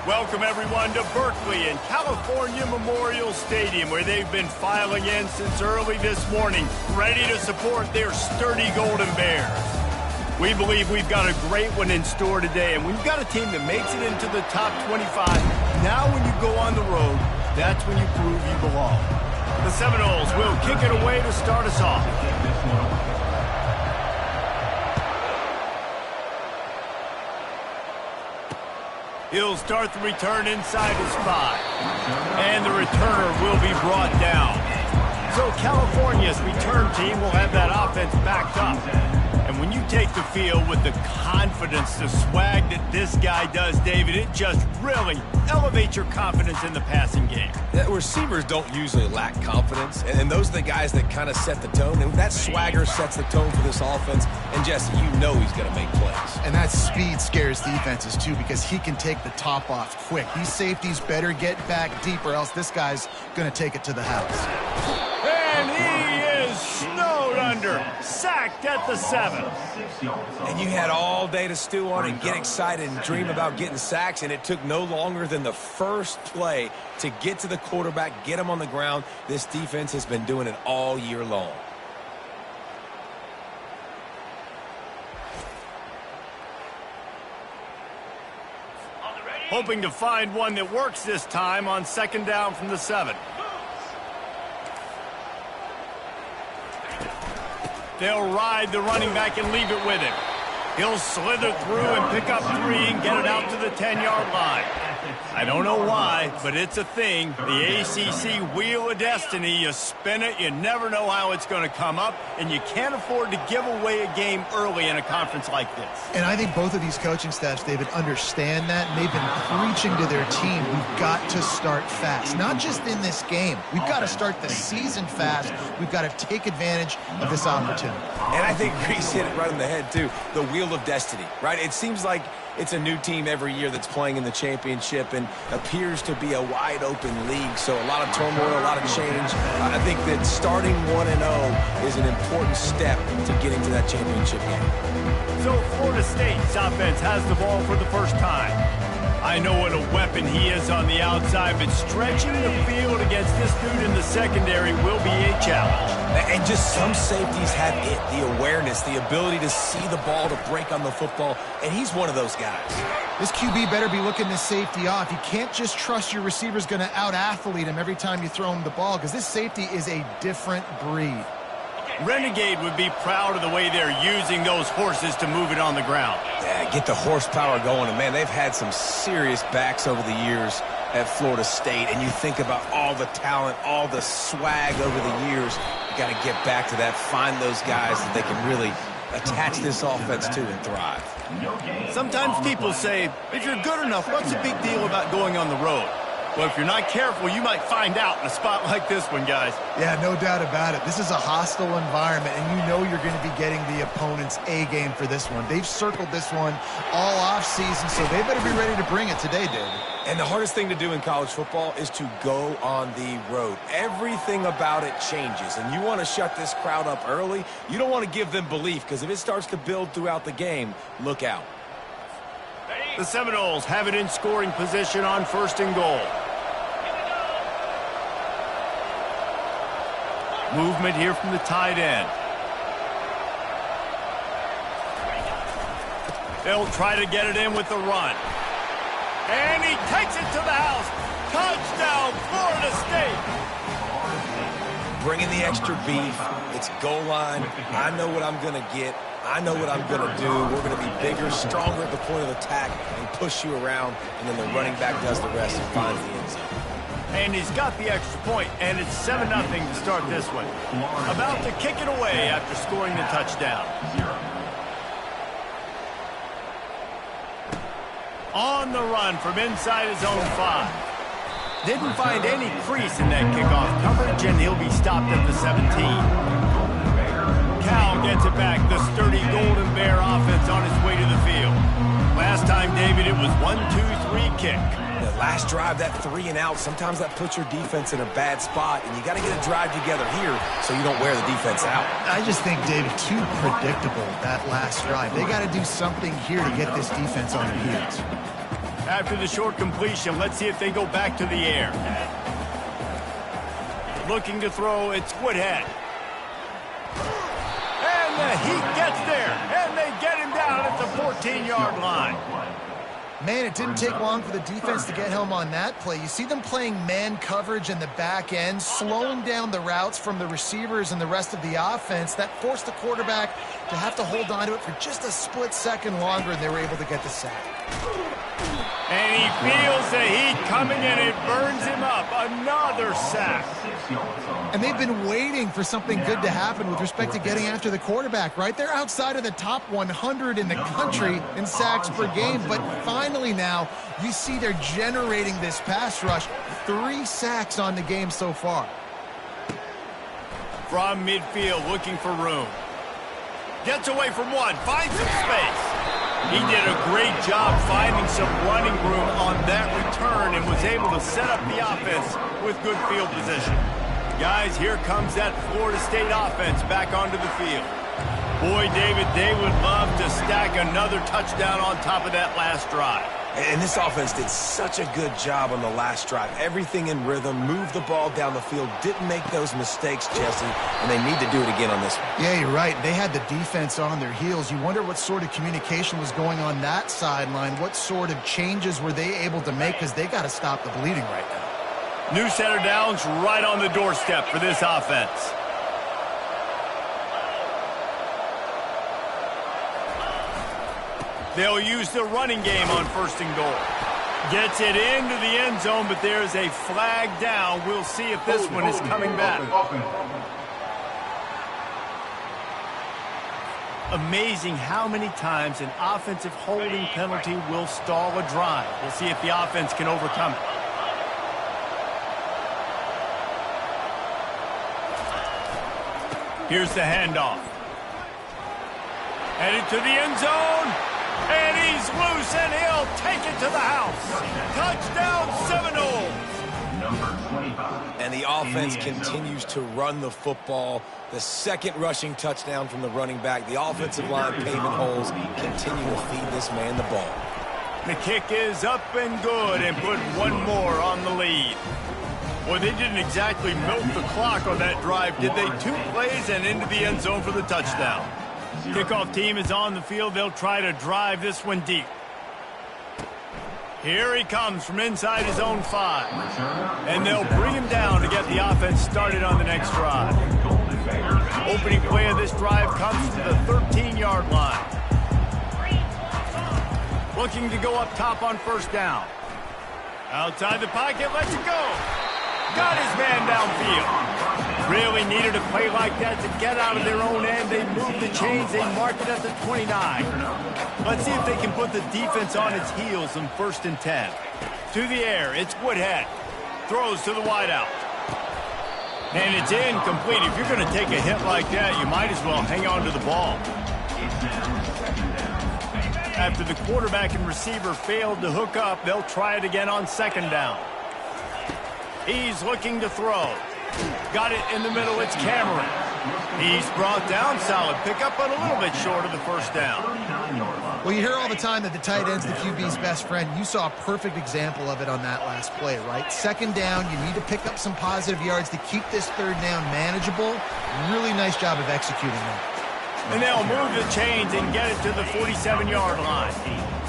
Welcome, everyone, to Berkeley and California Memorial Stadium, where they've been filing in since early this morning, ready to support their sturdy Golden Bears. We believe we've got a great one in store today, and when you've got a team that makes it into the top 25, now when you go on the road, that's when you prove you belong. The Seminoles will kick it away to start us off. He'll start the return inside his 5. And the returner will be brought down. So California's return team will have that offense backed up. And when you take the field with the confidence, the swag that this guy does, David, it just really elevates your confidence in the passing game. Yeah, receivers don't usually lack confidence, and those are the guys that kind of set the tone. And that swagger sets the tone for this offense. And, Jesse, you know he's going to make plays. And that speed scares defenses, too, because he can take the top off quick. These safeties better get back deep, or else this guy's going to take it to the house. And he is snowed under, sacked at the 7. And you had all day to stew on and get excited and dream about getting sacks, and it took no longer than the first play to get to the quarterback, get him on the ground. This defense has been doing it all year long. Hoping to find one that works this time on second down from the 7. They'll ride the running back and leave it with him. He'll slither through and pick up 3 and get it out to the 10-yard line. I don't know why, but it's a thing. The ACC Wheel of Destiny, you spin it, you never know how it's going to come up, and you can't afford to give away a game early in a conference like this. And I think both of these coaching staffs, David, understand that, and they've been preaching to their team, we've got to start fast. Not just in this game. We've got to start the season fast. We've got to take advantage of this opportunity. And I think Reese hit it right on the head, too. The Wheel of Destiny, right? It seems like it's a new team every year that's playing in the championship and appears to be a wide-open league. So a lot of turmoil, a lot of change. I think that starting 1-0 is an important step to getting to that championship game. So Florida State's offense has the ball for the first time. I know what a weapon he is on the outside, but stretching the field against this dude in the secondary will be a challenge. And just some safeties have it, the awareness, the ability to see the ball, to break on the football, and he's one of those guys. This QB better be looking this safety off. You can't just trust your receiver's going to out-athlete him every time you throw him the ball, because this safety is a different breed. Renegade would be proud of the way they're using those horses to move it on the ground. Yeah, get the horsepower going. And, man, they've had some serious backs over the years at Florida State. And you think about all the talent, all the swag over the years. You got to get back to that, find those guys that they can really attach this offense to and thrive. Sometimes people say, if you're good enough, what's the big deal about going on the road? Well, if you're not careful, you might find out in a spot like this one, guys. Yeah, no doubt about it. This is a hostile environment, and you know you're going to be getting the opponent's A-game for this one. They've circled this one all off-season, so they better be ready to bring it today, David. And the hardest thing to do in college football is to go on the road. Everything about it changes, and you want to shut this crowd up early. You don't want to give them belief, because if it starts to build throughout the game, look out. The Seminoles have it in scoring position on 1st and goal. Movement here from the tight end. They'll try to get it in with the run. And he takes it to the house. Touchdown, Florida State. Bringing the extra beef. It's goal line. I know what I'm going to get. I know what I'm going to do. We're going to be bigger, stronger at the point of attack and push you around, and then the running back does the rest and finds the end zone. And he's got the extra point, and it's 7-0 to start this one. About to kick it away after scoring the touchdown. On the run from inside his own 5. Didn't find any crease in that kickoff coverage, and he'll be stopped at the 17. Cal gets it back. The sturdy Golden Bear offense on its way to the field. Last time, David, it was 1-2-3 kick. The last drive, that 3 and out, sometimes that puts your defense in a bad spot, and you got to get a drive together here so you don't wear the defense out. I just think, David, too predictable, that last drive. They got to do something here to get this defense on their heels. After the short completion, let's see if they go back to the air. Looking to throw, it's Woodhead. And the Heat gets there, and they get him down at the 14-yard line. Man, it didn't take long for the defense to get home on that play. You see them playing man coverage in the back end, slowing down the routes from the receivers and the rest of the offense. That forced the quarterback to have to hold on to it for just a split second longer, and they were able to get the sack. And he feels the heat coming, and it burns him up. Another sack. And they've been waiting for something good to happen with respect to getting after the quarterback, right? They're outside of the top 100 in the country in sacks per game, but finally now you see they're generating this pass rush. 3 sacks on the game so far. From midfield, looking for room. Gets away from one, finds some space. He did a great job finding some running room on that return and was able to set up the offense with good field position. Guys, here comes that Florida State offense back onto the field. Boy, David, they would love to stack another touchdown on top of that last drive. And this offense did such a good job on the last drive. Everything in rhythm, moved the ball down the field, didn't make those mistakes, Jesse, and they need to do it again on this one. Yeah, you're right. They had the defense on their heels. You wonder what sort of communication was going on that sideline. What sort of changes were they able to make, because they got to stop the bleeding right now. New set of downs right on the doorstep for this offense. They'll use the running game on 1st and goal. Gets it into the end zone, but there's a flag down. We'll see if this one is coming back. Amazing how many times an offensive holding penalty will stall a drive. We'll see if the offense can overcome it. Here's the handoff. Headed to the end zone. And he's loose, and he'll take it to the house. Touchdown, Seminoles. Number 25. And the offense continues to run the football. The second rushing touchdown from the running back. The offensive line paving holes. Continue to feed this man the ball. The kick is up and good, and put one more on the lead. Boy, they didn't exactly milk the clock on that drive, did they? 2 plays and into the end zone for the touchdown. Kickoff team is on the field. They'll try to drive this one deep. Here he comes from inside his own 5. And they'll bring him down to get the offense started on the next drive. Opening play of this drive comes to the 13-yard line. Looking to go up top on 1st down. Outside the pocket, lets it go. Got his man downfield. Really needed a play like that to get out of their own end. They moved the chains. They marked it at the 29. Let's see if they can put the defense on its heels on 1st and 10. To the air, it's Woodhead. Throws to the wideout. And it's incomplete. If you're going to take a hit like that, you might as well hang on to the ball. After the quarterback and receiver failed to hook up, they'll try it again on 2nd down. He's looking to throw. Got it in the middle. It's Cameron. He's brought down. Solid pickup, but a little bit short of the 1st down. Well, you hear all the time that the tight end's the QB's best friend. You saw a perfect example of it on that last play, right? 2nd down, you need to pick up some positive yards to keep this 3rd down manageable. Really nice job of executing that. And they'll move the chains and get it to the 47-yard line.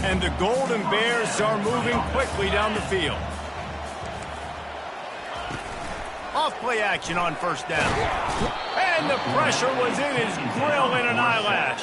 And the Golden Bears are moving quickly down the field. Off-play action on 1st down. And the pressure was in his grill in an eyelash.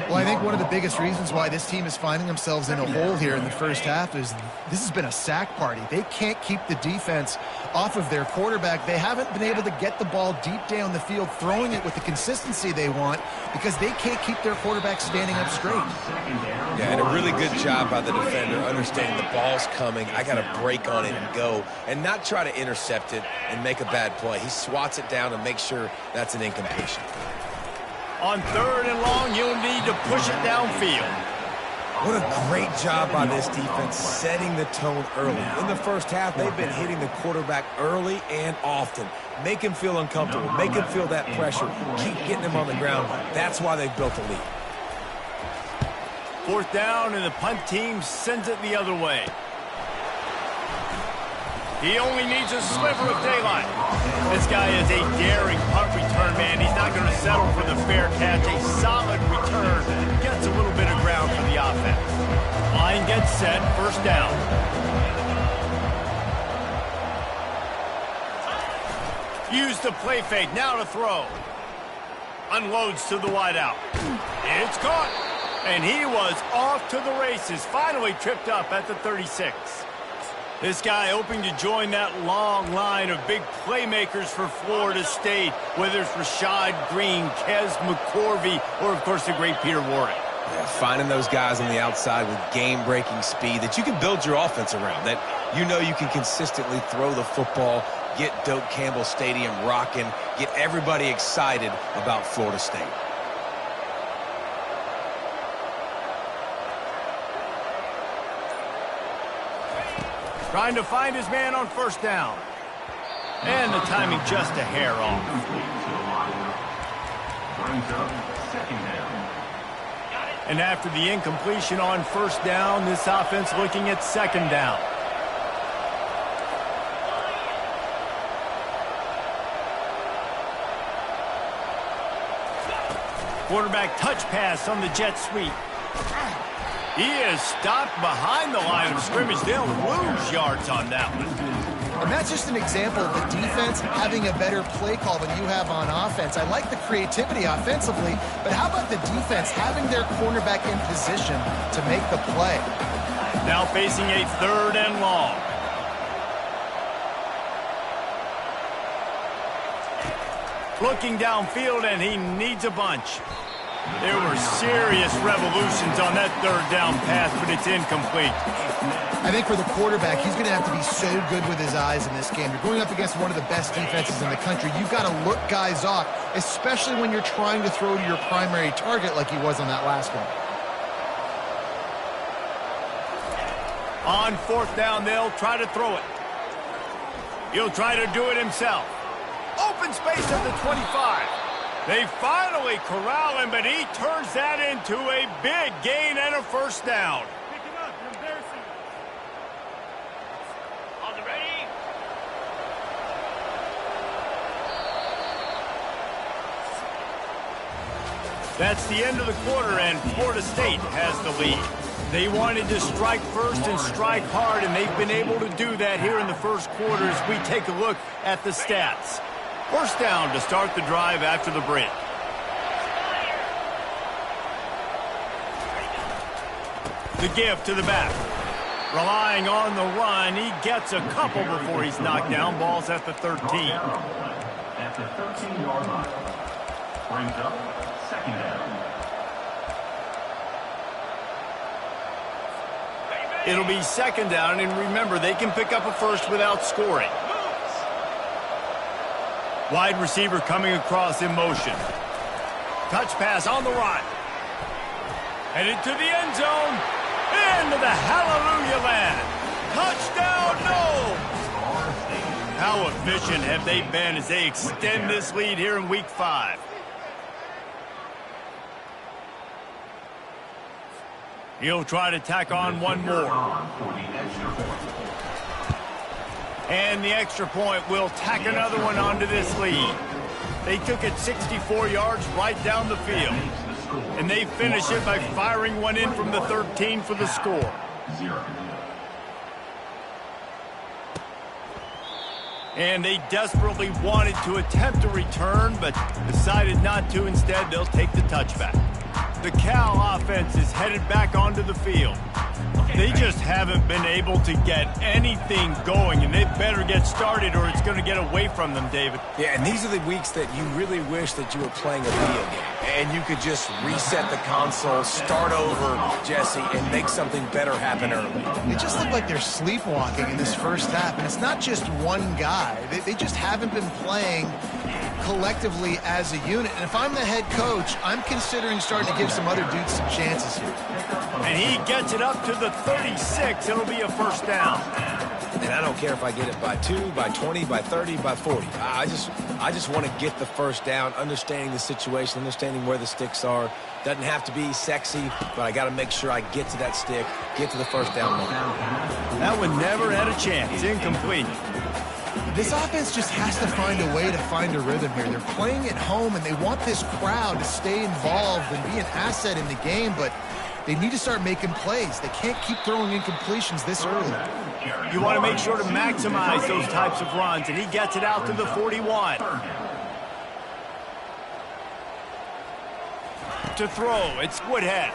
Well, I think one of the biggest reasons why this team is finding themselves in a hole here in the 1st half is this has been a sack party. They can't keep the defense off of their quarterback. They haven't been able to get the ball deep down the field, throwing it with the consistency they want, because they can't keep their quarterback standing up straight. Yeah, and a really good job by the defender understanding the ball's coming. I got to break on it and go, and not try to intercept it and make a bad play. He swats it down and makes sure that's an incompletion. On 3rd and long, you'll need to push it downfield. What a great job by this defense setting the tone early. In the 1st half, they've been hitting the quarterback early and often. Make him feel uncomfortable. Make him feel that pressure. Keep getting him on the ground. That's why they've built a lead. 4th down, and the punt team sends it the other way. He only needs a sliver of daylight. This guy is a daring punt return man. He's not going to settle for the fair catch. A solid return. Gets a little bit of ground for the offense. Line gets set. 1st down. Use the play fake. Now to throw. Unloads to the wideout. It's caught. And he was off to the races. Finally tripped up at the 36. This guy hoping to join that long line of big playmakers for Florida State, whether it's Rashad Green, Kez McCorvey, or, of course, the great Peter Warrick. Yeah, finding those guys on the outside with game-breaking speed that you can build your offense around, that you know you can consistently throw the football, get Doak Campbell Stadium rocking, get everybody excited about Florida State. Trying to find his man on 1st down. And the timing just a hair off. And after the incompletion on 1st down, this offense looking at 2nd down. Quarterback touch pass on the jet sweep. He is stopped behind the line of scrimmage. They'll lose yards on that one. And that's just an example of the defense having a better play call than you have on offense. I like the creativity offensively, but how about the defense having their cornerback in position to make the play? Now facing a 3rd and long. Looking downfield, and he needs a bunch. There were serious revolutions on that 3rd down pass, but it's incomplete. I think for the quarterback, he's going to have to be so good with his eyes in this game. You're going up against one of the best defenses in the country. You've got to look guys off, especially when you're trying to throw to your primary target like he was on that last one. On 4th down, they'll try to throw it. He'll try to do it himself. Open space at the 25. They finally corral him, but he turns that into a big gain and a 1st down. Pick him up. You're embarrassing. On the ready. That's the end of the quarter, and Florida State has the lead. They wanted to strike first and strike hard, and they've been able to do that here in the 1st quarter as we take a look at the stats. 1st down to start the drive after the break. The give to the back. Relying on the run, he gets a couple before he's knocked down. Ball's at the 13. At the 13-yard line. Brings up 2nd down. It'll be 2nd down, and remember, they can pick up a 1st without scoring. Wide receiver coming across in motion. Touch pass on the run. Headed to the end zone. Into the hallelujah land. Touchdown, no! How efficient have they been as they extend this lead here in Week 5? He'll try to tack on one more. And the extra point will tack another one onto this lead. They took it 64 yards right down the field. And they finish it by firing one in from the 13 for the score. And they desperately wanted to attempt a return, but decided not to. Instead, they'll take the touchback. The Cal offense is headed back onto the field. They just haven't been able to get anything going, and they better get started or it's going to get away from them, David. Yeah, and these are the weeks that you really wish that you were playing a video game and you could just reset the console, start over, Jesse, and make something better happen early. It just looked like they're sleepwalking in this 1st half, and it's not just one guy. They just haven't been playing collectively as a unit. And if I'm the head coach, I'm considering starting to give some other dudes some chances here. And he gets it up to the 36. It'll be a 1st down. And I don't care if I get it by 2, by 20, by 30, by 40. I just want to get the first down, understanding the situation, understanding where the sticks are. Doesn't have to be sexy, but I got to make sure I get to that stick, get to the first down moment. That one never had a chance. Incomplete. This offense just has to find a way to find a rhythm here. They're playing at home, and they want this crowd to stay involved and be an asset in the game, but they need to start making plays. They can't keep throwing incompletions this early. You want to make sure to maximize those types of runs, and he gets it out to the 41. To throw, it's Woodhead.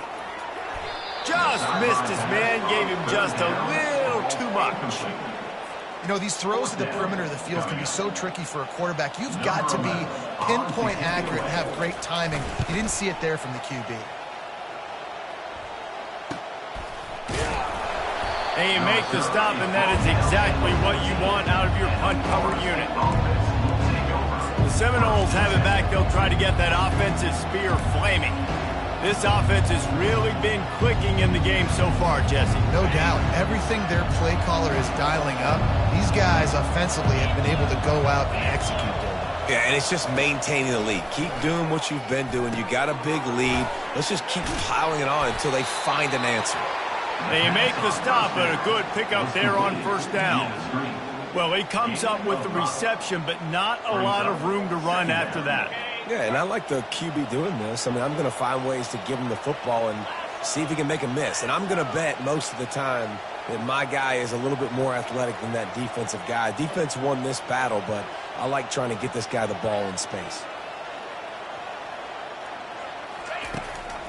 Just missed his man, gave him just a little too much. You know, these throws to the perimeter of the field can be so tricky for a quarterback. You've got to be pinpoint accurate and have great timing. You didn't see it there from the QB. And you make the stop, and that is exactly what you want out of your punt cover unit. The Seminoles have it back. They'll try to get that offensive spear flaming. This offense has really been clicking in the game so far, Jesse. No doubt. Everything their play caller is dialing up, these guys offensively have been able to go out and execute there. Yeah, and it's just maintaining the lead. Keep doing what you've been doing. You got a big lead. Let's just keep piling it on until they find an answer. They make the stop, but a good pickup there on first down. Well, he comes up with the reception, but not a lot of room to run after that. Yeah, and I like the QB doing this. I mean, I'm going to find ways to give him the football and see if he can make a miss. And I'm going to bet most of the time that my guy is a little bit more athletic than that defensive guy. Defense won this battle, but I like trying to get this guy the ball in space.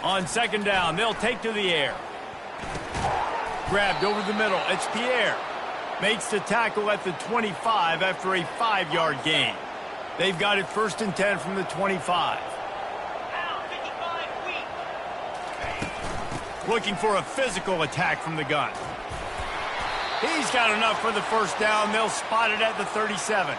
On second down, they'll take to the air. Grabbed over the middle. It's Pierre. Makes the tackle at the 25 after a 5-yard gain. They've got it 1st and 10 from the 25. Looking for a physical attack from the gun. He's got enough for the first down. They'll spot it at the 37.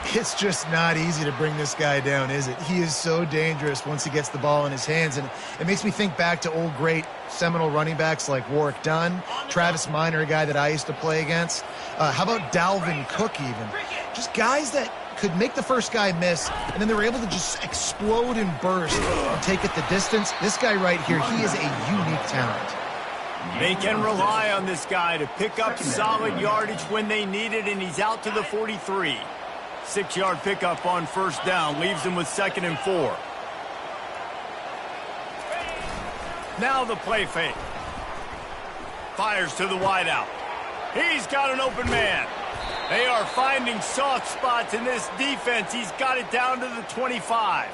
It's just not easy to bring this guy down, is it? He is so dangerous once he gets the ball in his hands, and it makes me think back to old great Seminole running backs like Warwick Dunn, Travis Minor, a guy that I used to play against. How about Dalvin Cook even? Just guys that could make the first guy miss, and then they were able to just explode and burst and take it the distance. This guy right here, he is a unique talent. They can rely on this guy to pick up solid yardage when they need it, and he's out to the 43. 6-yard pickup on first down, leaves them with 2nd and 4. Now the play fake. Fires to the wideout. He's got an open man. They are finding soft spots in this defense. He's got it down to the 25.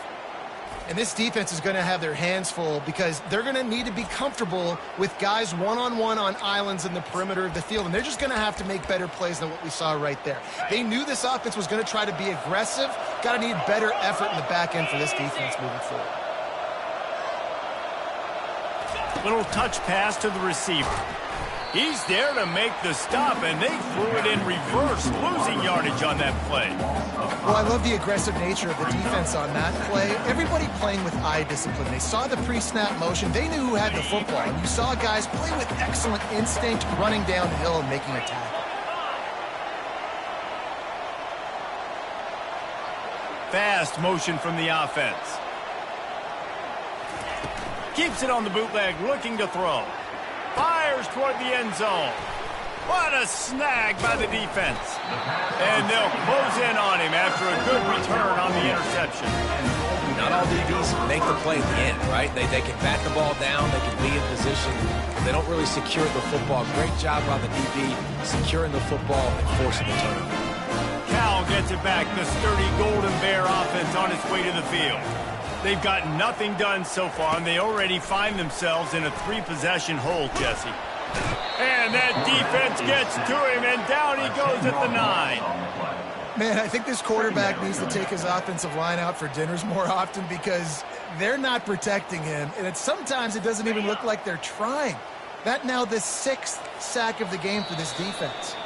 And this defense is going to have their hands full because they're going to need to be comfortable with guys one-on-one on islands in the perimeter of the field. And they're just going to have to make better plays than what we saw right there. They knew this offense was going to try to be aggressive. Got to need better effort in the back end for this defense moving forward. Little touch pass to the receiver. He's there to make the stop, and they threw it in reverse, losing yardage on that play. Well, I love the aggressive nature of the defense on that play. Everybody playing with eye discipline. They saw the pre-snap motion. They knew who had the football. And you saw guys play with excellent instinct, running downhill and making a tackle. Fast motion from the offense. Keeps it on the bootleg, looking to throw. Fires toward the end zone. What a snag by the defense. And they'll close in on him after a good return on the interception. Not all DBs make the play at the end, right? They can bat the ball down, they can be in position, but they don't really secure the football. Great job by the DB securing the football and forcing the turnover. Cal gets it back. The sturdy Golden Bear offense on its way to the field. They've got nothing done so far, and they already find themselves in a 3-possession hole, Jesse. And that defense gets to him, and down he goes at the 9. Man, I think this quarterback needs to take his offensive line out for dinners more often because they're not protecting him, and sometimes it doesn't even look like they're trying. That now the 6th sack of the game for this defense.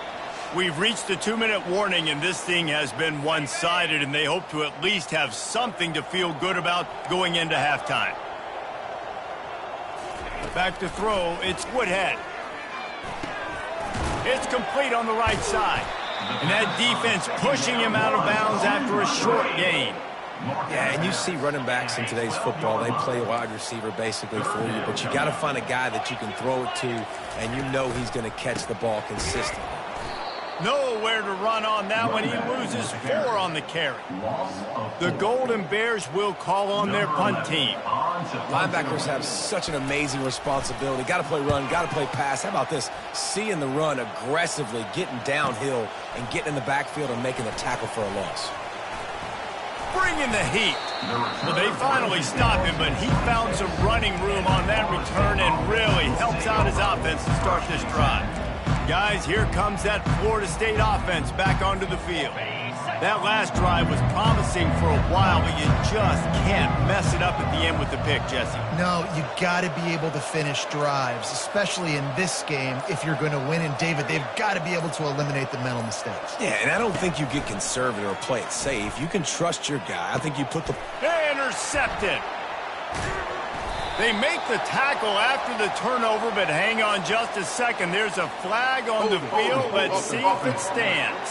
We've reached the 2-minute warning, and this thing has been one-sided, and they hope to at least have something to feel good about going into halftime. Back to throw, it's Woodhead. It's complete on the right side. And that defense pushing him out of bounds after a short gain. Yeah, and you see running backs in today's football, they play wide receiver basically for you, but you got to find a guy that you can throw it to, and you know he's going to catch the ball consistently. Nowhere to run on that one. He loses 4 on the carry. The Golden Bears will call on their punt team. Linebackers have such an amazing responsibility. Got to play run, got to play pass. How about this? Seeing the run aggressively, getting downhill, and getting in the backfield and making a tackle for a loss. Bringing the heat. Well, they finally stopped him, but he found some running room on that return and really helps out his offense to start this drive. Guys, here comes that Florida State offense back onto the field. That last drive was promising for a while, but you just can't mess it up at the end with the pick, Jesse. No, you got to be able to finish drives, especially in this game if you're going to win. And, David, they've got to be able to eliminate the mental mistakes. Yeah, and I don't think you get conservative or play it safe. You can trust your guy. I think you put the... Intercepted. They make the tackle after the turnover, but hang on just a second. There's a flag on the field. Let's see if it stands.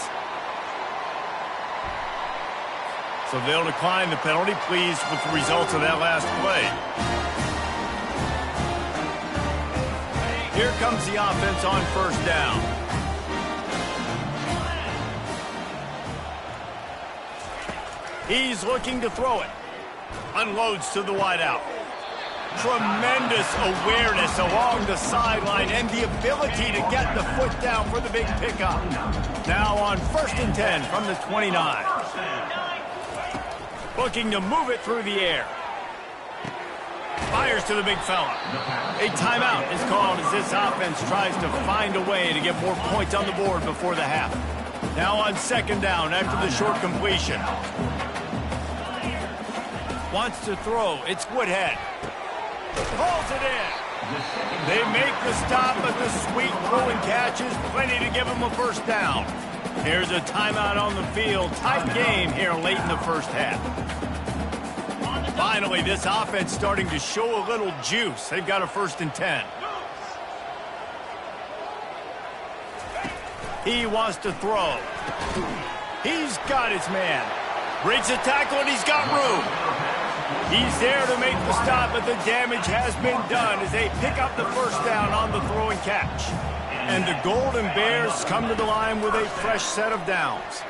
So they'll decline the penalty. Pleased with the results of that last play. Here comes the offense on first down. He's looking to throw it. Unloads to the wideout. Tremendous awareness along the sideline and the ability to get the foot down for the big pickup. Now on 1st and 10 from the 29. Looking to move it through the air. Fires to the big fella. A timeout is called as this offense tries to find a way to get more points on the board before the half. Now on 2nd down after the short completion. Wants to throw. It's Woodhead. Pulls it in. They make the stop, but the sweet throw and catch is plenty to give them a first down. Here's a timeout on the field. Tight game here late in the first half. Finally, this offense starting to show a little juice. They've got a 1st and 10. He wants to throw. He's got his man. Breaks the tackle, and he's got room. He's there to make the stop, but the damage has been done as they pick up the first down on the throw and catch. And the Golden Bears come to the line with a fresh set of downs.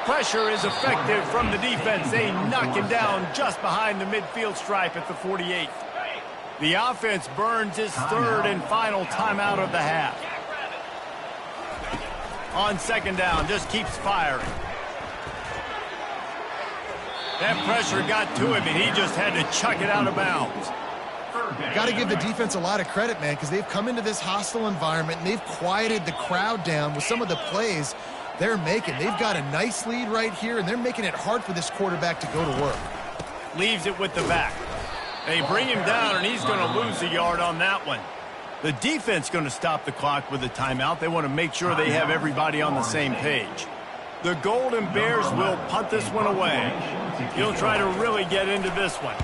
Pressure is effective from the defense. They knock him down just behind the midfield stripe at the 48. The offense burns his 3rd and final timeout of the half. On 2nd down, just keeps firing. That pressure got to him, and he just had to chuck it out of bounds. Got to give the defense a lot of credit, man, because they've come into this hostile environment, and they've quieted the crowd down with some of the plays they're making. They've got a nice lead right here, and they're making it hard for this quarterback to go to work. Leaves it with the back. They bring him down, and he's going to lose a yard on that one. The defense going to stop the clock with a timeout. They want to make sure they have everybody on the same page. The Golden Bears will punt this one away. He'll try to really get into this one.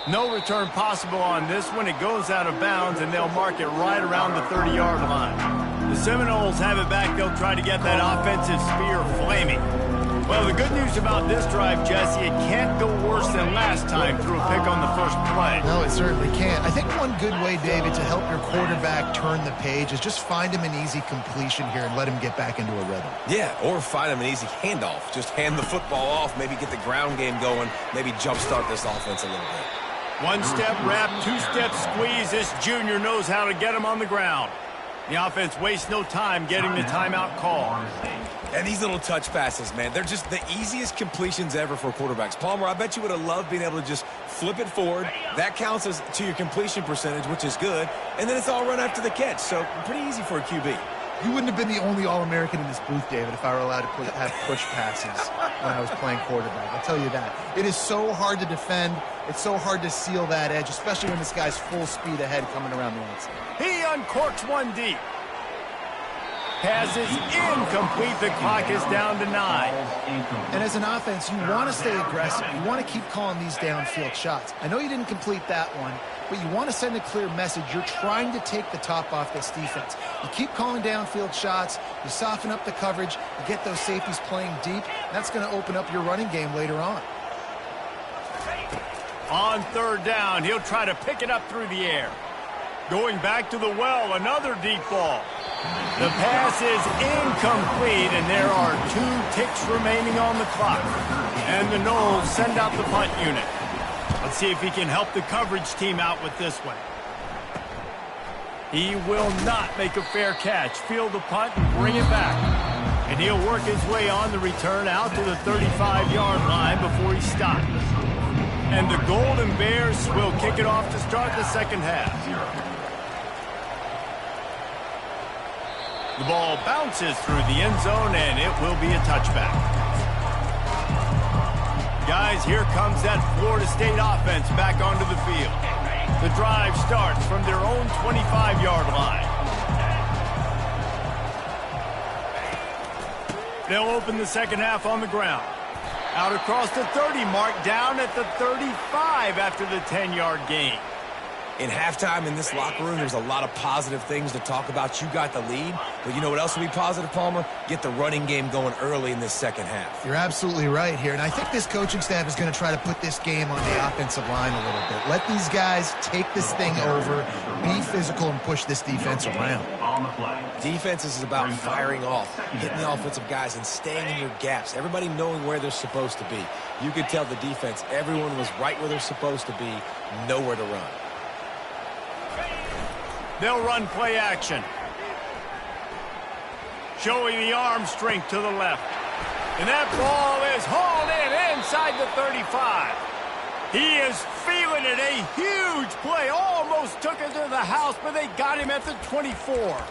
No return possible on this one. It goes out of bounds, and they'll mark it right around the 30-yard line. The Seminoles have it back. They'll try to get that offensive spear flaming. Well, the good news about this drive, Jesse, it can't go worse than last time through a pick on the first play. No, it certainly can't. I think one good way, David, to help your quarterback turn the page is just find him an easy completion here and let him get back into a rhythm. Yeah, or find him an easy handoff. Just hand the football off, maybe get the ground game going, maybe jumpstart this offense a little bit. One-step wrap, two-step squeeze. This junior knows how to get him on the ground. The offense wastes no time getting the timeout call. And these little touch passes, man, they're just the easiest completions ever for quarterbacks. Palmer, I bet you would have loved being able to just flip it forward. That counts as to your completion percentage, which is good. And then it's all run after the catch, so pretty easy for a QB. You wouldn't have been the only All-American in this booth, David, if I were allowed to have push passes when I was playing quarterback. I'll tell you that. It is so hard to defend. It's so hard to seal that edge, especially when this guy's full speed ahead coming around the outside. He uncorks one deep. pass is incomplete. The clock is down to 9. And as an offense, you want to stay aggressive. You want to keep calling these downfield shots. I know you didn't complete that one, but you want to send a clear message. You're trying to take the top off this defense. You keep calling downfield shots. You soften up the coverage. You get those safeties playing deep. That's going to open up your running game later on. On third down, he'll try to pick it up through the air. Going back to the well, another deep ball. The pass is incomplete, and there are 2 ticks remaining on the clock. And the Noles send out the punt unit. Let's see if he can help the coverage team out with this one. He will not make a fair catch. Field the punt and bring it back. And he'll work his way on the return out to the 35-yard line before he stops. And the Golden Bears will kick it off to start the second half. The ball bounces through the end zone, and it will be a touchback. Guys, here comes that Florida State offense back onto the field. The drive starts from their own 25-yard line. They'll open the second half on the ground. Out across the 30 mark, down at the 35 after the 10-yard gain. In halftime in this locker room, there's a lot of positive things to talk about. You got the lead, but you know what else will be positive, Palmer? Get the running game going early in this second half. You're absolutely right here, and I think this coaching staff is going to try to put this game on the offensive line a little bit. Let these guys take this thing over, be physical, and push this defense around. Defense is about firing off, hitting the offensive guys, and staying in your gaps. Everybody knowing where they're supposed to be. You could tell the defense, everyone was right where they're supposed to be, nowhere to run. They'll run play action. Showing the arm strength to the left. And that ball is hauled in inside the 35. He is feeling it. A huge play. Almost took it to the house, but they got him at the 24.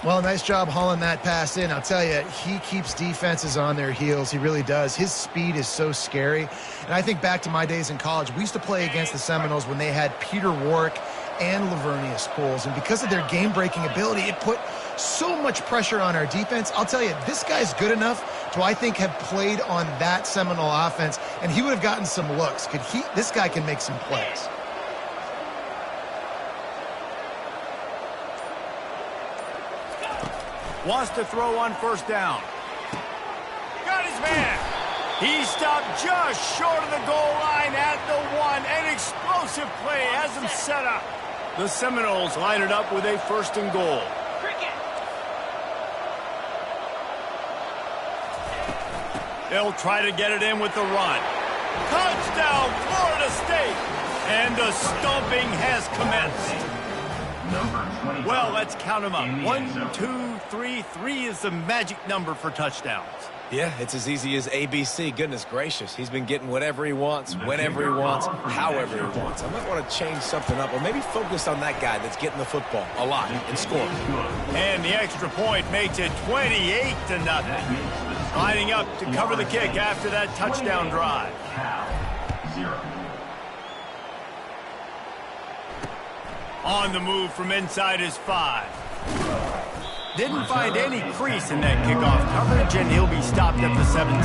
Well, nice job hauling that pass in. I'll tell you, he keeps defenses on their heels. He really does. His speed is so scary. And I think back to my days in college. We used to play against the Seminoles when they had Peter Warrick and Lavernius Coles. And because of their game-breaking ability, it put so much pressure on our defense. I'll tell you, this guy's good enough to, I think, have played on that Seminole offense, and he would have gotten some looks. This guy can make some plays. Wants to throw on first down. Got his man. He stopped just short of the goal line at the 1. An explosive play has him set up. The Seminoles line it up with a first and goal. They'll try to get it in with the run. Touchdown, Florida State. And the stomping has commenced. Well, let's count them up. 1, 2, 3. 3 is the magic number for touchdowns. Yeah, it's as easy as ABC. Goodness gracious. He's been getting whatever he wants, whenever he wants, however he wants. I might want to change something up or maybe focus on that guy that's getting the football a lot and scoring. And the extra point makes it 28-0. Lining up to cover the kick after that touchdown drive. On the move from inside his 5. Didn't find any crease in that kickoff coverage, and he'll be stopped at the 17.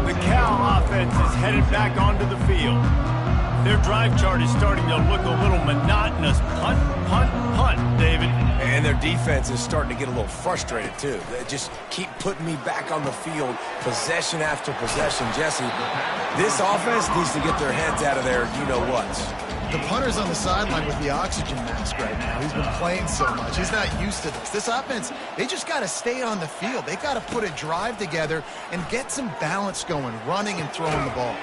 The Cal offense is headed back onto the field. Their drive chart is starting to look a little monotonous. Punt, punt, punt, David. And their defense is starting to get a little frustrated, too. They just keep putting me back on the field, possession after possession. Jesse, this offense needs to get their heads out of their you-know-whats. The punter's on the sideline with the oxygen mask right now. He's been playing so much. He's not used to this. This offense, they just got to stay on the field. They got to put a drive together and get some balance going, running and throwing the ball.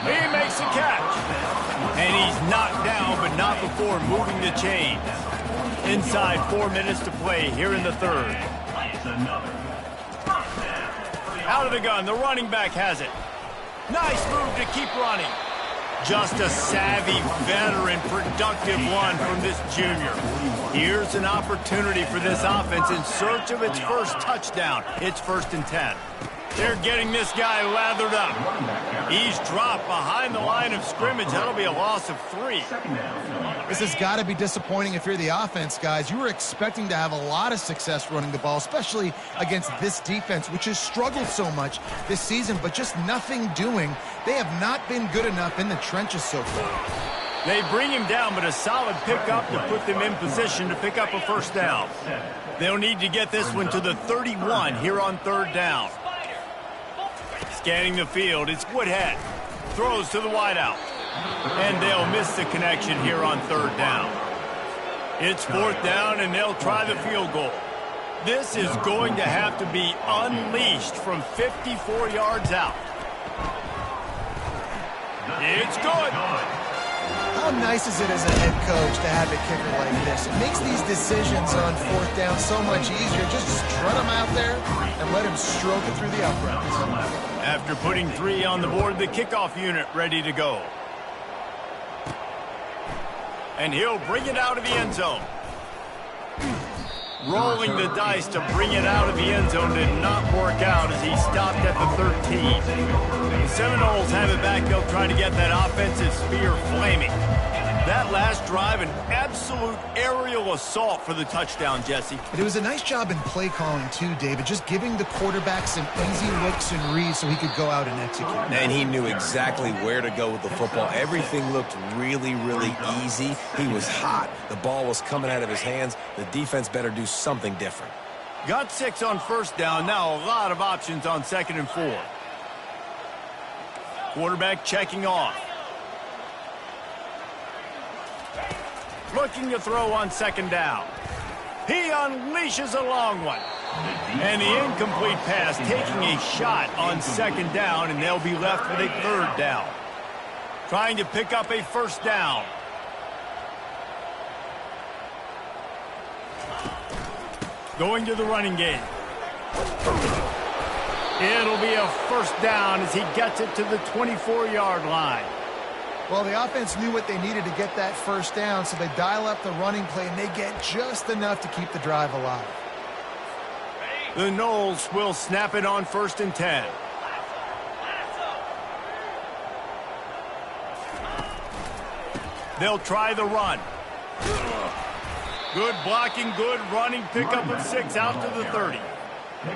He makes a catch. And he's knocked down, but not before moving the chains. Inside 4 minutes to play here in the third. Out of the gun, the running back has it. Nice move to keep running. Just a savvy, veteran, productive one from this junior. Here's an opportunity for this offense in search of its first touchdown. It's 1st and 10. They're getting this guy lathered up. He's dropped behind the line of scrimmage. That'll be a loss of 3. This has got to be disappointing if you're the offense, guys. You were expecting to have a lot of success running the ball, especially against this defense, which has struggled so much this season, but just nothing doing. They have not been good enough in the trenches so far. They bring him down, but a solid pickup to put them in position to pick up a first down. They'll need to get this one to the 31 here on 3rd down. Scanning the field, it's Woodhead. Throws to the wideout. And they'll miss the connection here on 3rd down. It's 4th down, and they'll try the field goal. This is going to have to be unleashed from 54 yards out. It's good. How nice is it as a head coach to have a kicker like this? It makes these decisions on 4th down so much easier. Just strut him out there and let him stroke it through the uprights. After putting 3 on the board, the kickoff unit ready to go. And he'll bring it out of the end zone. Rolling the dice to bring it out of the end zone did not work out as he stopped at the 13. The Seminoles have it back. They'll try to get that offensive spear flaming. That last drive, an absolute aerial assault for the touchdown, Jesse. But it was a nice job in play calling, too, David, just giving the quarterback some easy looks and reads so he could go out and execute. And he knew exactly where to go with the football. Everything looked really, really easy. He was hot. The ball was coming out of his hands. The defense better do something different. Got 6 on 1st down. Now a lot of options on 2nd and 4. Quarterback checking off. Looking to throw on 2nd down. He unleashes a long one. And the incomplete pass taking a shot on 2nd down, and they'll be left with a 3rd down. Trying to pick up a 1st down. Going to the running game. It'll be a 1st down as he gets it to the 24-yard line. Well, the offense knew what they needed to get that 1st down, so they dial up the running play, and they get just enough to keep the drive alive. The Noles will snap it on 1st and 10. They'll try the run. Good blocking, good running, pickup of 6 out to the 30.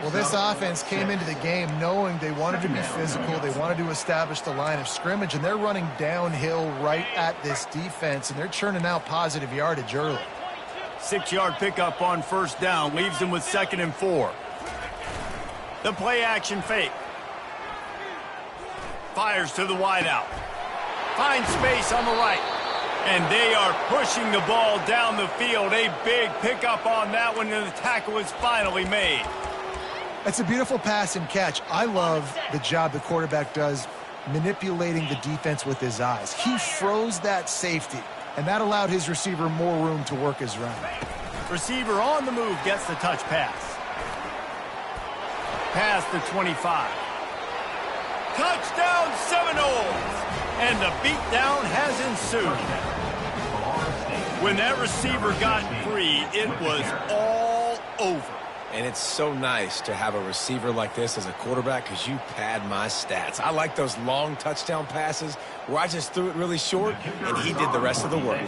Well, this offense came into the game knowing they wanted to be physical, they wanted to establish the line of scrimmage, and they're running downhill right at this defense, and they're churning out positive yardage early. 6-yard pickup on 1st down leaves them with 2nd and 4. The play action fake. Fires to the wideout. Finds space on the right. And they are pushing the ball down the field. A big pickup on that one, and the tackle is finally made. It's a beautiful pass and catch. I love the job the quarterback does manipulating the defense with his eyes. He froze that safety, and that allowed his receiver more room to work his run. Receiver on the move gets the touch pass. Past the 25. Touchdown Seminoles! And the beatdown has ensued. When that receiver got free, it was all over. And it's so nice to have a receiver like this as a quarterback because you pad my stats. I like those long touchdown passes where I just threw it really short and he did the rest of the work.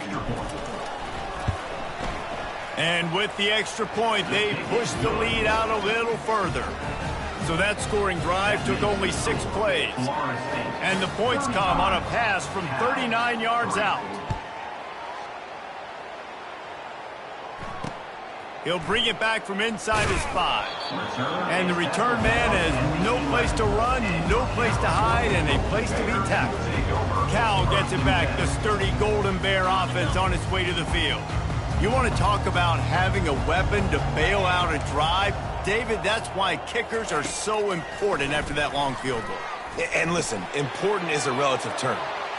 And with the extra point, they pushed the lead out a little further. So that scoring drive took only 6 plays. And the points come on a pass from 39 yards out. He'll bring it back from inside his 5. And the return man has no place to run, no place to hide, and a place to be tackled. Cal gets it back, the sturdy Golden Bear offense on its way to the field. You want to talk about having a weapon to bail out a drive? David, that's why kickers are so important after that long field goal. And listen, important is a relative term.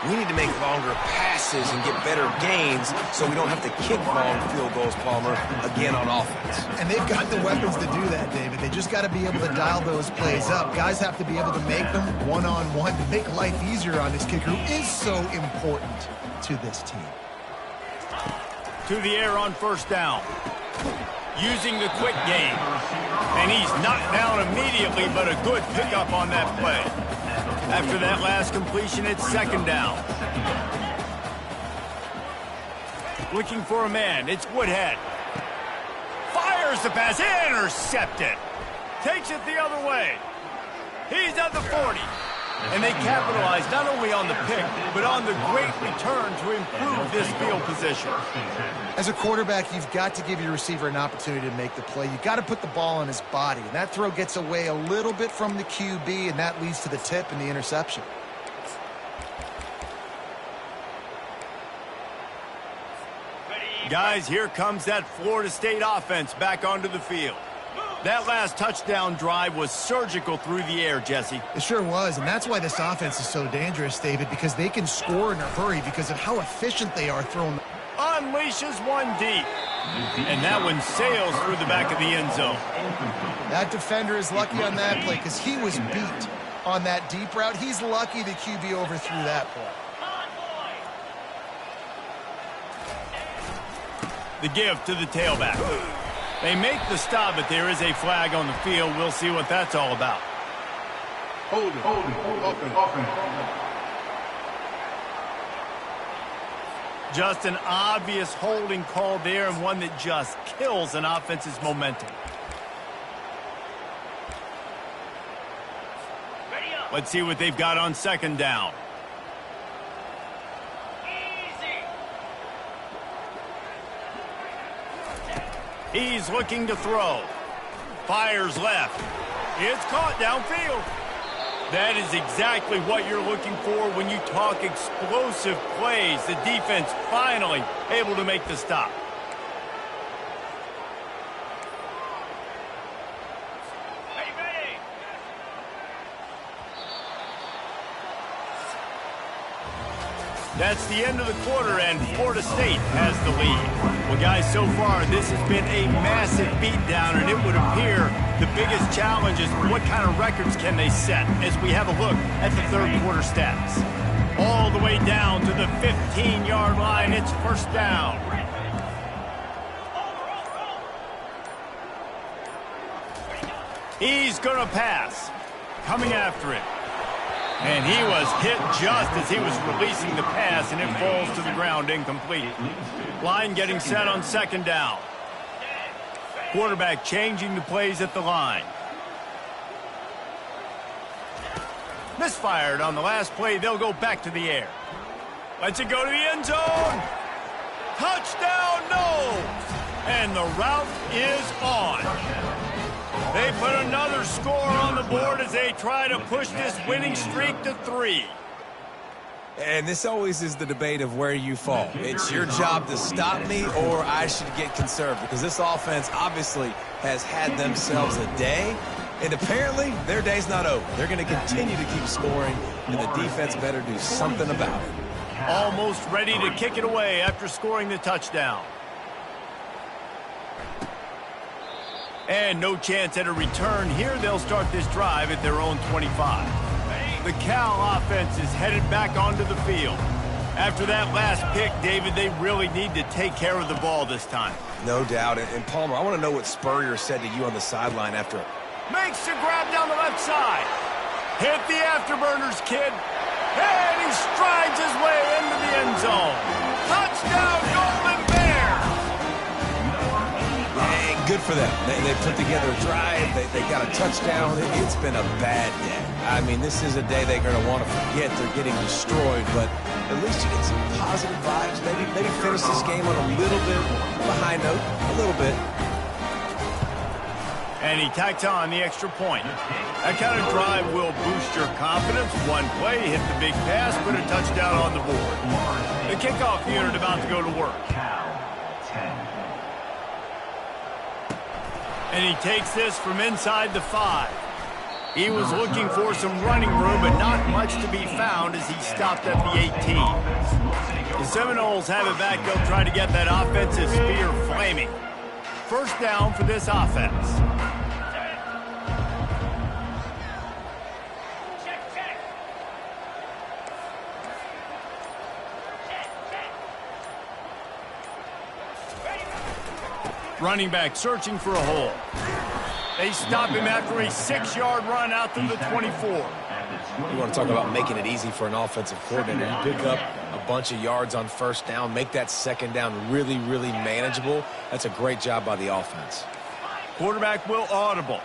We need to make longer passes and get better gains so we don't have to kick long field goals, Palmer, again on offense. And they've got the weapons to do that, David. They just got to be able to dial those plays up. Guys have to be able to make them one-on-one to make life easier on this kicker, who is so important to this team. To the air on 1st down. using the quick game. And he's knocked down immediately, but a good pickup on that play. After that last completion, it's second down. Looking for a man, it's Woodhead. Fires the pass, intercepted. Takes it the other way. He's at the 40. And they capitalize not only on the pick, but on the great return to improve this field position. As a quarterback, you've got to give your receiver an opportunity to make the play. You've got to put the ball on his body. And that throw gets away a little bit from the QB, and that leads to the tip and the interception. Guys, here comes that Florida State offense back onto the field. That last touchdown drive was surgical through the air, Jesse. It sure was, and that's why this offense is so dangerous, David, because they can score in a hurry because of how efficient they are throwing. Unleashes one deep. And that one sails through the back of the end zone. That defender is lucky on that play because he was beat on that deep route. He's lucky the QB overthrew that play. The give to the tailback. They make the stop, but there is a flag on the field. We'll see what that's all about. Hold it. Just an obvious holding call there, and one that just kills an offense's momentum. Let's see what they've got on second down. He's looking to throw. Fires left. It's caught downfield. That is exactly what you're looking for when you talk explosive plays. The defense finally able to make the stop. That's the end of the quarter, and Florida State has the lead. Well, guys, so far, this has been a massive beatdown, and it would appear the biggest challenge is what kind of records can they set as we have a look at the third quarter stats. All the way down to the 15-yard line, it's first down. He's going to pass. Coming after it. And he was hit just as he was releasing the pass, and it falls to the ground incomplete. Line getting set on second down. Quarterback changing the plays at the line. Misfired on the last play. They'll go back to the air. Lets it go to the end zone. Touchdown, no! And the route is on. They put another score on the board as they try to push this winning streak to 3. And this always is the debate of where you fall. It's your job to stop me, or I should get conserved, because this offense obviously has had themselves a day, and apparently their day's not over. They're going to continue to keep scoring, and the defense better do something about it. Almost ready to kick it away after scoring the touchdown. And no chance at a return here. They'll start this drive at their own 25. The Cal offense is headed back onto the field. After that last pick, David, they really need to take care of the ball this time. No doubt. And Palmer, I want to know what Spurrier said to you on the sideline after. Makes the grab down the left side. Hit the afterburners, kid. And he strides his way into the end zone. Touchdown, Golden Bears! Good for them. They put together a drive. They got a touchdown. It's been a bad day. I mean, this is a day they're going to want to forget. They're getting destroyed, but at least you get some positive vibes. Maybe finish this game on a little bit of a high note. A little bit. And he tacks on the extra point. That kind of drive will boost your confidence. One play, hit the big pass, put a touchdown on the board. The kickoff unit about to go to work. And he takes this from inside the 5. He was looking for some running room, but not much to be found as he stopped at the 18. The Seminoles have it back. They'll try to get that offensive spear flaming. First down for this offense. Running back searching for a hole. They stop him after a 6-yard run out to the 24. You want to talk about making it easy for an offensive coordinator. You pick up a bunch of yards on first down, make that second down really, really manageable. That's a great job by the offense. Quarterback will audible.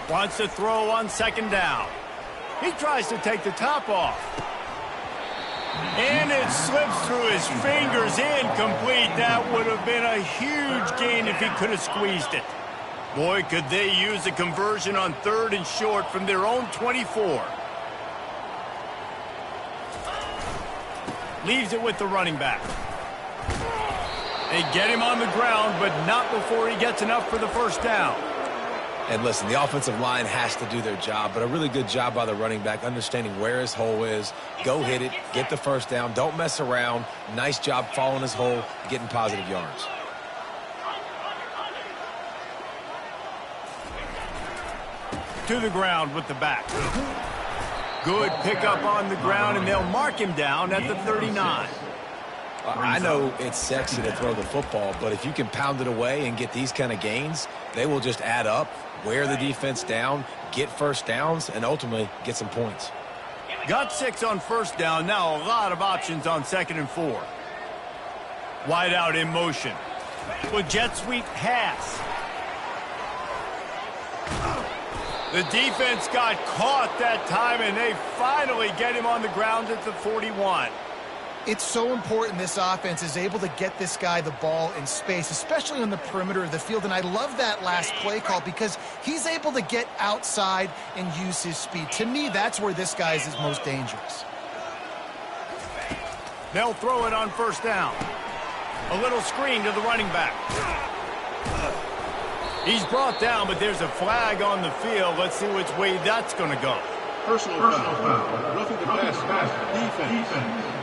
Wants to throw on second down. He tries to take the top off. And it slips through his fingers, incomplete. That would have been a huge gain if he could have squeezed it. Boy, could they use a conversion on 3rd and short from their own 24. Leaves it with the running back. They get him on the ground, but not before he gets enough for the first down. And listen, the offensive line has to do their job, but a really good job by the running back understanding where his hole is. Go hit it, get the first down, don't mess around. Nice job following his hole, getting positive yards. To the ground with the back. Good pickup on the ground, and they'll mark him down at the 39. I know it's sexy to throw the football, but if you can pound it away and get these kind of gains, they will just add up, wear the defense down, get first downs, and ultimately get some points. Got 6 on first down. Now a lot of options on 2nd and 4. Wide out in motion. With jet sweep pass. The defense got caught that time, and they finally get him on the ground at the 41. It's so important this offense is able to get this guy the ball in space, especially on the perimeter of the field. And I love that last play call because he's able to get outside and use his speed. To me, that's where this guy is his most dangerous. They'll throw it on first down. A little screen to the running back. He's brought down, but there's a flag on the field. Let's see which way that's going to go. Personal foul. Roughing the pass. Defense.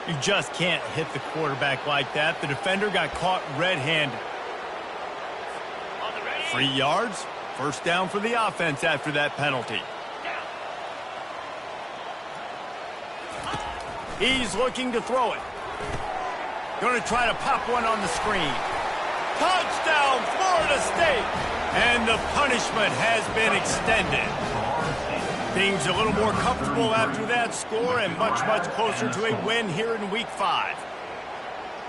You just can't hit the quarterback like that. The defender got caught red-handed. 3 yards. First down for the offense after that penalty. He's looking to throw it. Going to try to pop one on the screen. Touchdown, Florida State! And the punishment has been extended. Things a little more comfortable after that score and much, much closer to a win here in Week 5.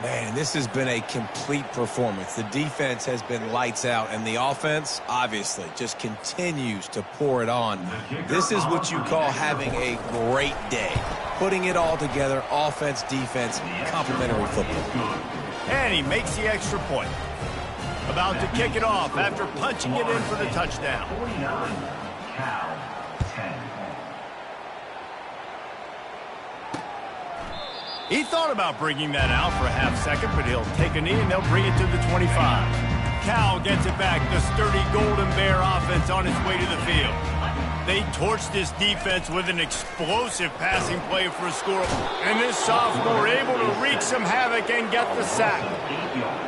Man, this has been a complete performance. The defense has been lights out, and the offense, obviously, just continues to pour it on. This is what you call having a great day. Putting it all together, offense, defense, complementary football. And he makes the extra point. About to kick it off after punching it in for the touchdown. 49, Cal, 10. He thought about bringing that out for a half second, but he'll take a knee and they'll bring it to the 25. Cal gets it back. The sturdy Golden Bear offense on its way to the field. They torched this defense with an explosive passing play for a score. And this sophomore able to wreak some havoc and get the sack.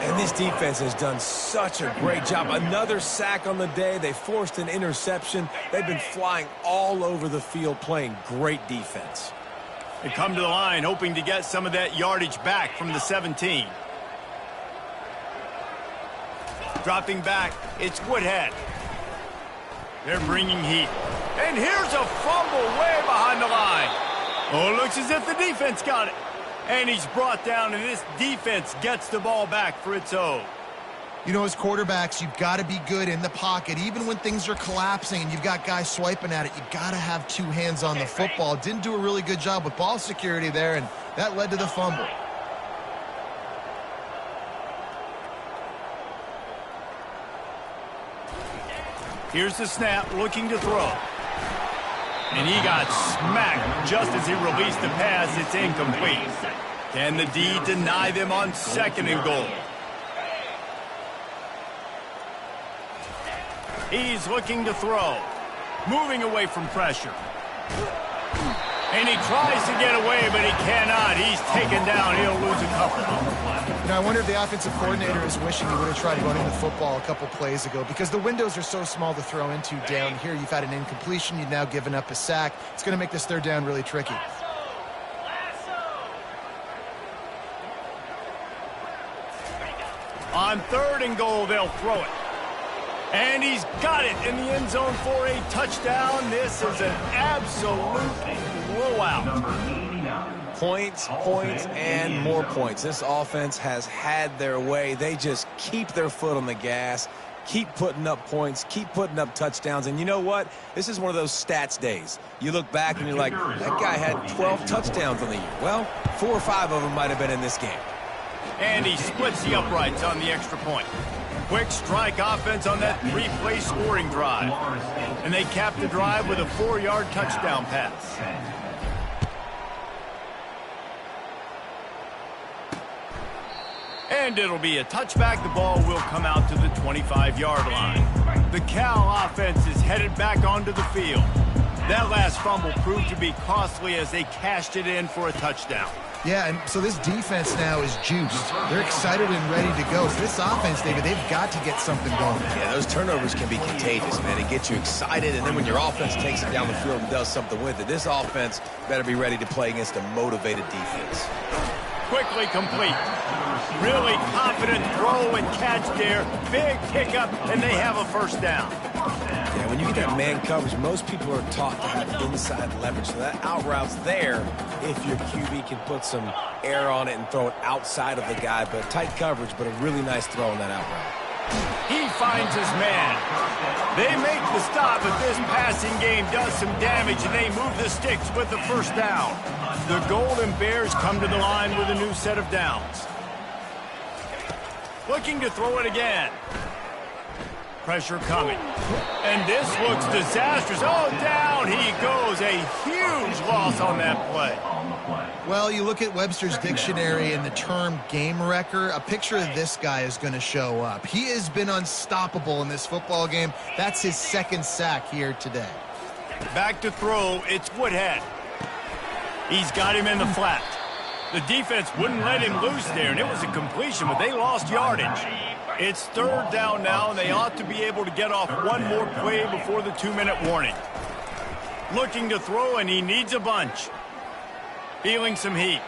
And this defense has done such a great job. Another sack on the day. They forced an interception. They've been flying all over the field playing great defense. They come to the line hoping to get some of that yardage back from the 17. Dropping back, it's Woodhead. They're bringing heat. And here's a fumble way behind the line. Oh, it looks as if the defense got it. And he's brought down, and this defense gets the ball back for its own. You know, as quarterbacks, you've got to be good in the pocket. Even when things are collapsing and you've got guys swiping at it, you've got to have 2 hands on the football. Didn't do a really good job with ball security there, and that led to the fumble. Here's the snap, looking to throw. And he got smacked just as he released the pass. It's incomplete. Can the D deny them on 2nd and goal? He's looking to throw. Moving away from pressure. And he tries to get away, but he cannot. He's taken down. He'll lose a couple. You know, I wonder if the offensive coordinator is wishing he would have tried running the football a couple plays ago because the windows are so small to throw into down here. You've had an incompletion. You've now given up a sack. It's going to make this 3rd down really tricky. On 3rd and goal, they'll throw it. And he's got it in the end zone for a touchdown. This is an absolute blowout. Points, points, and more points. This offense has had their way. They just keep their foot on the gas, keep putting up points, keep putting up touchdowns. And you know what? This is one of those stats days. You look back and you're like, that guy had 12 touchdowns on the year. Well, 4 or 5 of them might have been in this game. And he splits the uprights on the extra point. Quick strike offense on that 3-play scoring drive. And they cap the drive with a 4-yard touchdown pass. And it'll be a touchback. The ball will come out to the 25-yard line. The Cal offense is headed back onto the field. That last fumble proved to be costly as they cashed it in for a touchdown. Yeah, and so this defense now is juiced. They're excited and ready to go. So this offense, David, they've got to get something going. Yeah, those turnovers can be contagious, man. It gets you excited, and then when your offense takes it down the field and does something with it, this offense better be ready to play against a motivated defense. Quickly complete. Really confident throw and catch there. Big pickup, and they have a first down. Yeah, when you get that man coverage, most people are taught to have inside leverage. So that out route's there if your QB can put some air on it and throw it outside of the guy. But tight coverage, but a really nice throw on that out route. He finds his man. They make the stop, but this passing game does some damage, and they move the sticks with the first down. The Golden Bears come to the line with a new set of downs. Looking to throw it again. Pressure coming. And this looks disastrous. Oh, down he goes. A huge loss on that play. Well, you look at Webster's dictionary and the term game wrecker, a picture of this guy is going to show up. He has been unstoppable in this football game. That's his 2nd sack here today. Back to throw. It's Woodhead. He's got him in the flat. The defense wouldn't let him loose there, and it was a completion, but they lost yardage. It's 3rd down now, and they ought to be able to get off one more play before the 2-minute warning. Looking to throw, and he needs a bunch. Feeling some heat.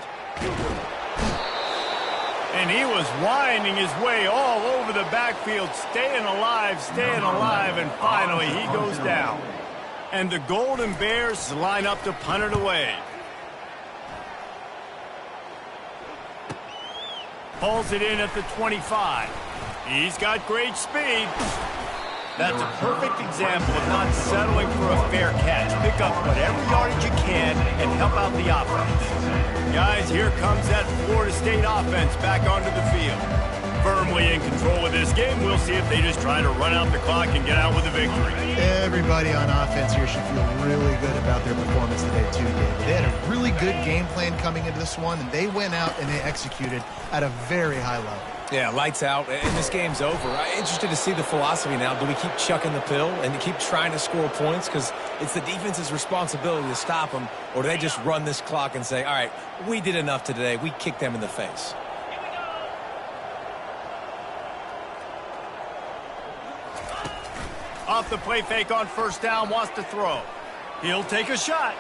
And he was winding his way all over the backfield, staying alive, and finally he goes down. And the Golden Bears line up to punt it away. Pulls it in at the 25. He's got great speed. That's a perfect example of not settling for a fair catch. Pick up whatever yardage you can and help out the offense. Guys, here comes that Florida State offense back onto the field. Firmly in control of this game. We'll see if they just try to run out the clock and get out with a victory. Everybody on offense here should feel really good about their performance today, too, David. They had a really good game plan coming into this one, and they went out and they executed at a very high level. Yeah, lights out, and this game's over. I'm interested to see the philosophy now. Do we keep chucking the pill and keep trying to score points? Because it's the defense's responsibility to stop them, or do they just run this clock and say, all right, we did enough today. We kicked them in the face. Off the play fake on 1st down, wants to throw. He'll take a shot.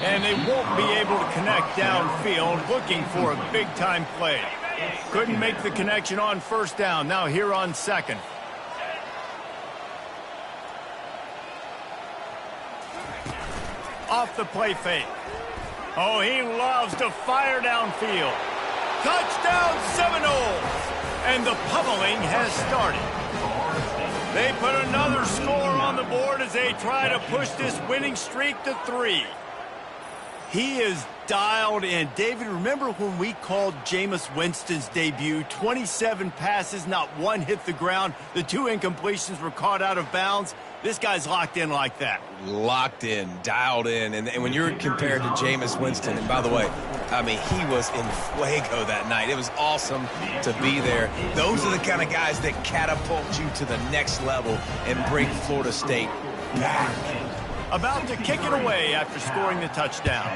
And they won't be able to connect downfield, looking for a big-time play. Couldn't make the connection on 1st down. Now here on 2nd. Off the play fake. Oh, he loves to fire downfield. Touchdown Seminoles! And the pummeling has started. They put another score on the board as they try to push this winning streak to 3. He is dialed in. David, remember when we called Jameis Winston's debut? 27 passes, not one hit the ground. The 2 incompletions were caught out of bounds. This guy's locked in like that. Locked in, dialed in. And when you're compared to Jameis Winston, and by the way, I mean, he was in fuego that night. It was awesome to be there. Those are the kind of guys that catapult you to the next level and bring Florida State back. About to kick it away after scoring the touchdown.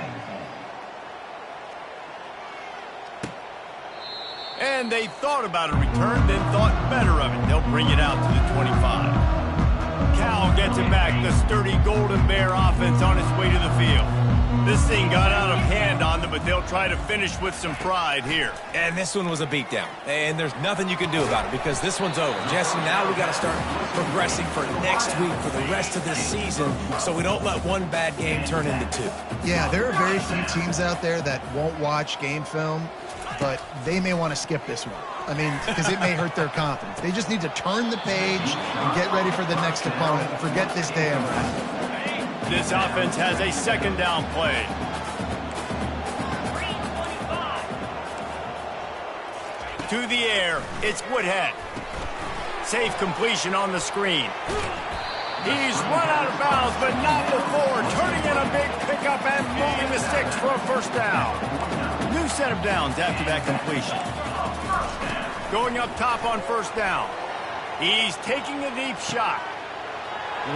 And they thought about a return, then thought better of it. They'll bring it out to the 25. Cal gets it back. The sturdy Golden Bear offense on its way to the field. This thing got out of hand on them, but they'll try to finish with some pride here. And this one was a beatdown. And there's nothing you can do about it because this one's over. Jesse, now we got to start progressing for next week, for the rest of this season, so we don't let one bad game turn into two. Yeah, there are very few teams out there that won't watch game film, but they may want to skip this one. I mean, because it may hurt their confidence. They just need to turn the page and get ready for the next opponent and forget this day ever happened. This offense has a second down play. To the air, it's Woodhead. Safe completion on the screen. He's run out of bounds, but not before turning in a big pickup and moving the sticks for a first down. New set of downs after that completion. Going up top on first down. He's taking a deep shot.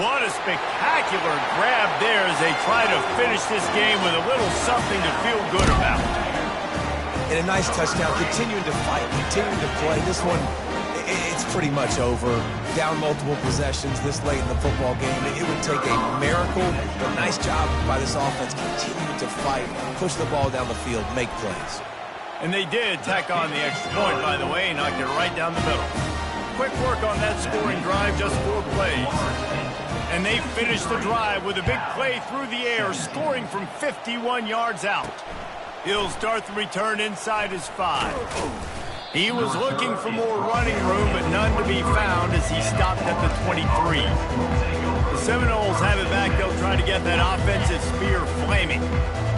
What a spectacular grab there as they try to finish this game with a little something to feel good about. And a nice touchdown, continuing to fight, continuing to play. This one, it's pretty much over. Down multiple possessions this late in the football game. It would take a miracle, but nice job by this offense, continuing to fight, push the ball down the field, make plays. And they did tack on the extra point, by the way, knocked it right down the middle. Quick work on that scoring drive, just 4 plays. And they finished the drive with a big play through the air, scoring from 51 yards out. He'll start the return inside his 5. He was looking for more running room, but none to be found as he stopped at the 23. The Seminoles have it back. They'll try to get that offensive spear flaming.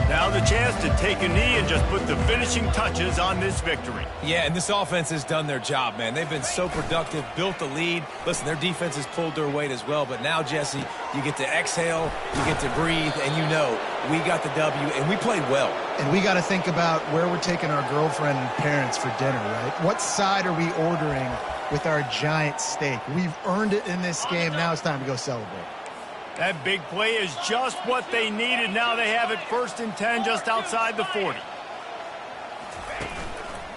Now the chance to take a knee and just put the finishing touches on this victory. Yeah, and this offense has done their job, man. They've been so productive, built the lead. Listen, their defense has pulled their weight as well. But now, Jesse, you get to exhale, you get to breathe, and you know we got the W, and we played well. And we got to think about where we're taking our girlfriend and parents for dinner, right? What side are we ordering with our giant steak? We've earned it in this game. Now it's time to go celebrate. That big play is just what they needed. Now they have it 1st and 10 just outside the 40.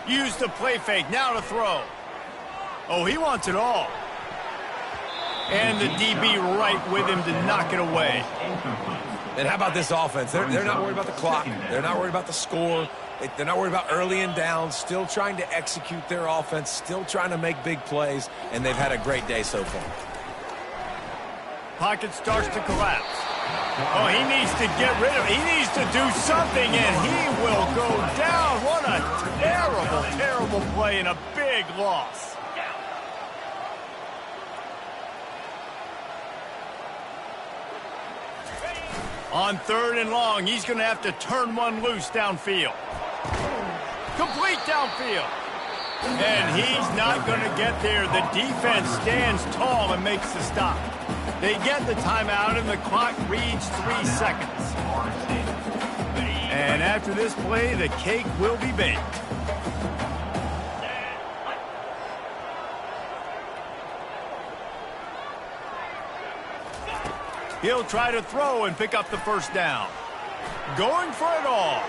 Use the play fake. Now to throw. Oh, he wants it all. And the DB right with him to knock it away. And how about this offense? They're not worried about the clock. They're not worried about the score. They're not worried about early and down. Still trying to execute their offense. Still trying to make big plays. And they've had a great day so far. Pocket starts to collapse. Oh, he needs to get rid of it. He needs to do something, and he will go down. What a terrible, terrible play and a big loss. On 3rd and long, he's going to have to turn one loose downfield. Complete downfield. And he's not going to get there. The defense stands tall and makes the stop. They get the timeout, and the clock reads 3 seconds. And after this play, the cake will be baked. He'll try to throw and pick up the first down. Going for it all.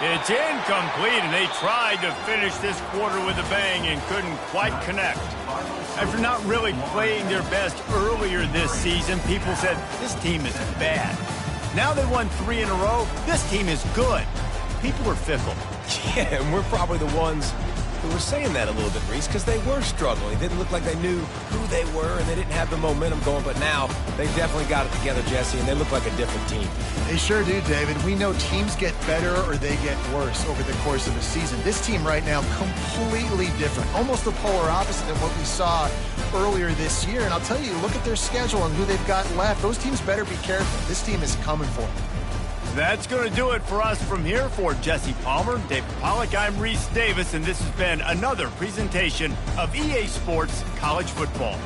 It's incomplete, and they tried to finish this quarter with a bang and couldn't quite connect. After not really playing their best earlier this season, people said, this team is bad. Now they won 3 in a row. This team is good. People are fickle. Yeah, and we're probably the ones who were saying that a little bit, Reese, because they were struggling. It didn't look like they knew who they were, and they didn't have the momentum going. But now they definitely got it together, Jesse, and they look like a different team. They sure do, David. We know teams get better or they get worse over the course of a season. This team right now, completely different. Almost the polar opposite of what we saw earlier this year. And I'll tell you, look at their schedule and who they've got left. Those teams better be careful. This team is coming for them. That's going to do it for us from here. For Jesse Palmer, David Pollack, I'm Reese Davis, and this has been another presentation of EA Sports College Football.